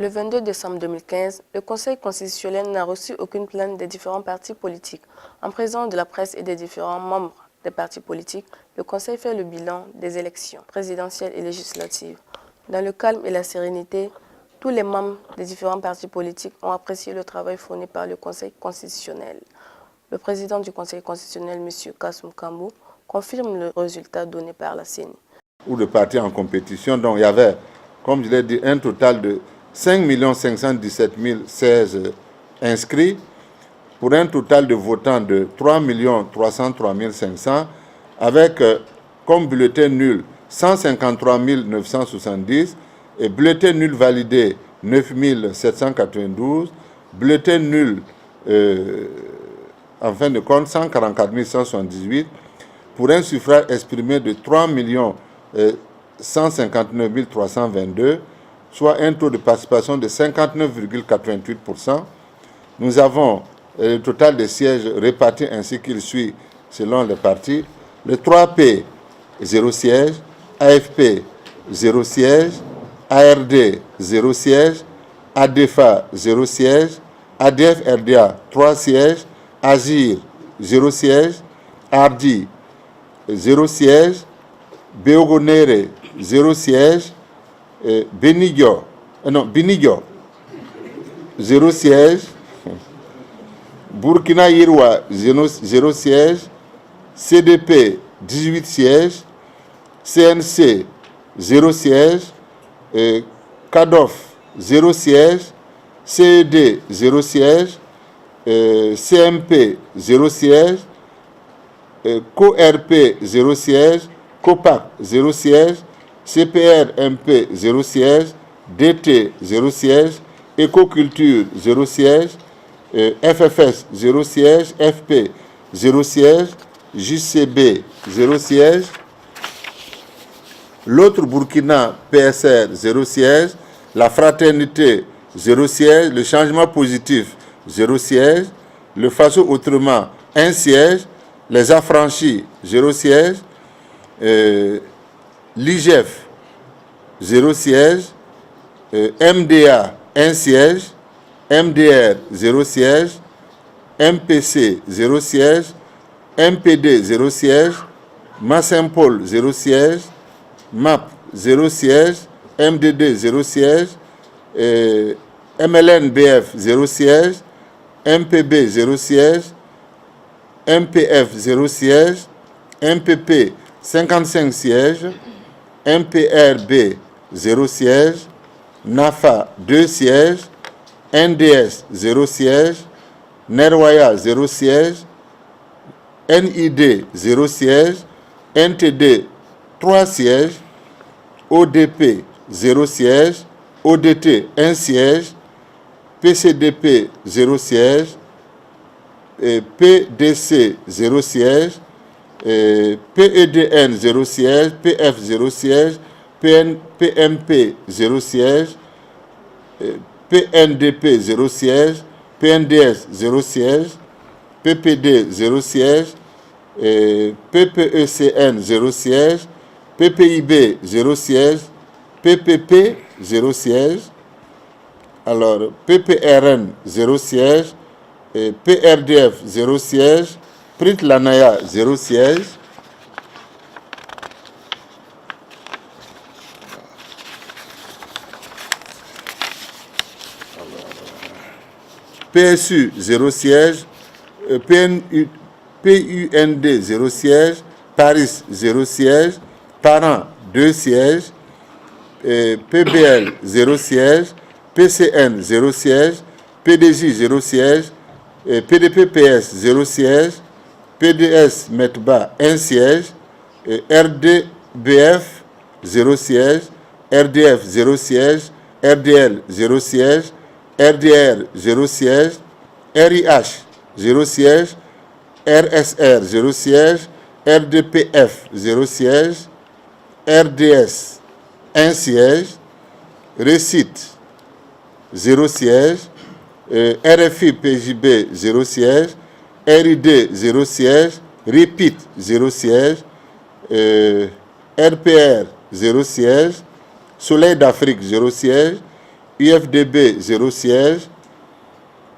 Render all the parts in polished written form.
Le 22 décembre 2015, le Conseil constitutionnel n'a reçu aucune plainte des différents partis politiques. En présence de la presse et des différents membres des partis politiques, le Conseil fait le bilan des élections présidentielles et législatives. Dans le calme et la sérénité, tous les membres des différents partis politiques ont apprécié le travail fourni par le Conseil constitutionnel. Le président du Conseil constitutionnel, M. Kassoum Kambou, confirme le résultat donné par la CENI. Ou de partis en compétition, donc il y avait, comme je l'ai dit, un total de 5 517 016 inscrits pour un total de votants de 3 303 500 avec comme bulletin nul 153 970 et bulletin nul validé 9 792, bulletin nul en fin de compte 144 178 pour un suffrage exprimé de 3 159 322, soit un taux de participation de 59,88%. Nous avons le total des sièges répartis ainsi qu'il suit selon les partis. Le 3P, 0 siège, AFP, 0 siège, ARD, 0 siège, ADFA, 0 siège, ADF-RDA, 3 sièges, AGIR, 0 siège, ARDI, 0 siège, Beogonere, 0 siège, Binigyo, 0 siège, Burkina Yirwa, 0 siège, CDP, 18 sièges, CNC, 0 siège, CADOF, 0 siège, CED, 0 siège, CMP, 0 siège, CORP, 0 siège, COPAC, 0 siège, CPR-MP, 0 siège, DT, 0 siège, Écoculture, 0 siège, FFS, 0 siège, FP, 0 siège, JCB, 0 siège, l'autre Burkina, PSR, 0 siège, la Fraternité, 0 siège, le Changement Positif, 0 siège, le Faso Autrement, 1 siège, les Affranchis, 0 siège, l'IGF, 0 siège, MDA, 1 siège, MDR, 0 siège, MPC, 0 siège, MPD, 0 siège, Massampol, 0 siège, MAP, 0 siège, MDD, 0 siège, MLNBF, 0 siège, MPB, 0 siège, MPF, 0 siège, MPP, 55 sièges, MPRB, 0 siège, NAFA, 2 sièges, NDS, 0 siège, NERWAYA, 0 siège, NID, 0 siège, NTD, 3 sièges, ODP, 0 siège, ODT, 1 siège, PCDP, 0 siège, PDC, 0 siège, PEDN, 0 siège, PF, 0 siège, PMP, 0 siège, PNDP, 0 siège, PNDS, 0 siège, PPD, 0 siège, PPECN, 0 siège, PPIB, 0 siège, PPP, 0 siège, alors PPRN, 0 siège, PRDF, 0 siège, Prit Lanaya, 0 siège, PSU, 0 siège, PUND, 0 siège, Paris, 0 siège, Parent, 2 sièges, PBL, 0 siège, PCN, 0 siège, PDJ, 0 siège, PDPPS, 0 siège, PDS Metba, 1 siège, RDBF, 0 siège, RDF, 0 siège, RDL, 0 siège, RDR, 0 siège, RIH, 0 siège, RSR, 0 siège, RDPF, 0 siège, RDS, 1 siège, RECIT, 0 siège, RFI PJB, 0 siège, RID, 0 siège, REPIT, 0 siège, RPR, 0 siège, Soleil d'Afrique, 0 siège, UFDB 0 siège,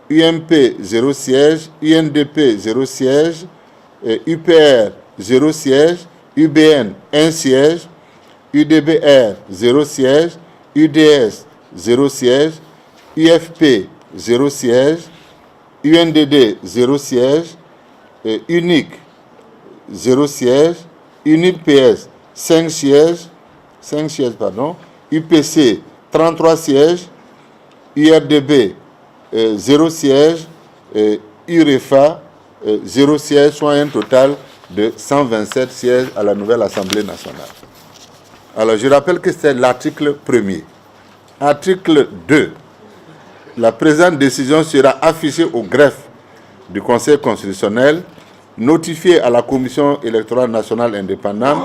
UMP 0 siège, UNDP 0 siège, UPR 0 siège, UBN 1 siège, UDBR 0 siège, UDS 0 siège, UFP 0 siège, UNDD 0 siège, UNIC 0 siège, UNIPS 5 sièges, UPC 33 sièges, URDB 0 siège, UREFA 0 siège, soit un total de 127 sièges à la nouvelle Assemblée nationale. Alors je rappelle que c'est l'article 1er. Article 2. La présente décision sera affichée au greffe du Conseil constitutionnel, notifiée à la Commission électorale nationale indépendante,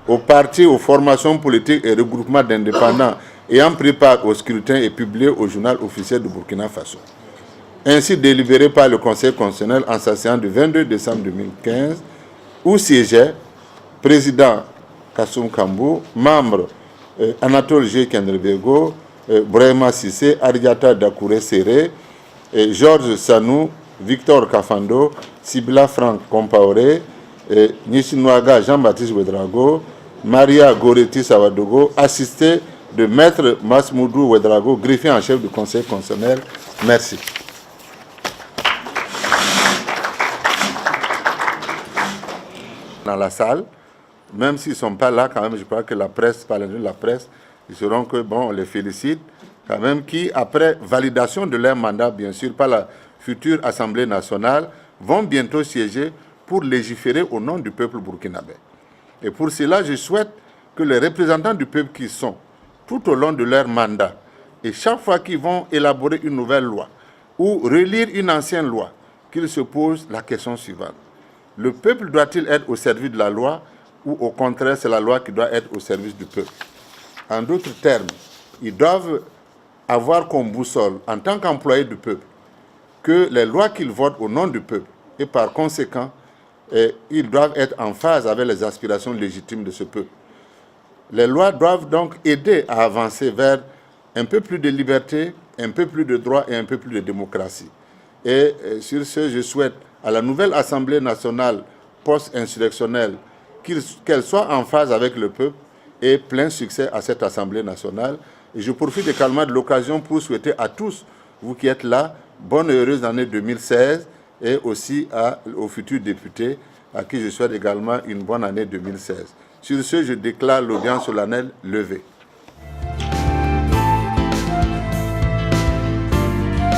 aux partis, aux formations politiques et regroupements d'indépendants ayant pris part au scrutin et publiée au journal officiel du Burkina Faso. Ainsi délibéré par le Conseil constitutionnel en sa séance du 22 décembre 2015, où siégeaient président Kassoum Kambou, membre Anatole G. Kendrebego, Brahima Sissé, Ariata Dakouré Serré, Georges Sanou, Victor Kafando, Sibila Franck Compaoré, Nishinouaga Jean-Baptiste Ouedraogo, Maria Goretti Savadogo, assisté de Maître Masmoudou Ouedraogo, greffier en chef du Conseil constitutionnel. Merci. Dans la salle, même s'ils ne sont pas là, quand même, je crois que la presse, par de la presse, ils sauront que, bon, on les félicite, quand même, qui, après validation de leur mandat, bien sûr, par la future Assemblée nationale, vont bientôt siéger pour légiférer au nom du peuple burkinabé. Et pour cela, je souhaite que les représentants du peuple qui sont, tout au long de leur mandat, et chaque fois qu'ils vont élaborer une nouvelle loi ou relire une ancienne loi, qu'ils se posent la question suivante. Le peuple doit-il être au service de la loi ou au contraire, c'est la loi qui doit être au service du peuple? En d'autres termes, ils doivent avoir comme boussole, en tant qu'employés du peuple, que les lois qu'ils votent au nom du peuple, et par conséquent, ils doivent être en phase avec les aspirations légitimes de ce peuple. Les lois doivent donc aider à avancer vers un peu plus de liberté, un peu plus de droit et un peu plus de démocratie. Et sur ce, je souhaite à la nouvelle Assemblée nationale post-insurrectionnelle qu'elle soit en phase avec le peuple et plein succès à cette Assemblée nationale. Et je profite également de l'occasion pour souhaiter à tous, vous qui êtes là, bonne et heureuse année 2016 et aussi aux futurs députés à qui je souhaite également une bonne année 2016. Sur ce, je déclare l'audience solennelle levée.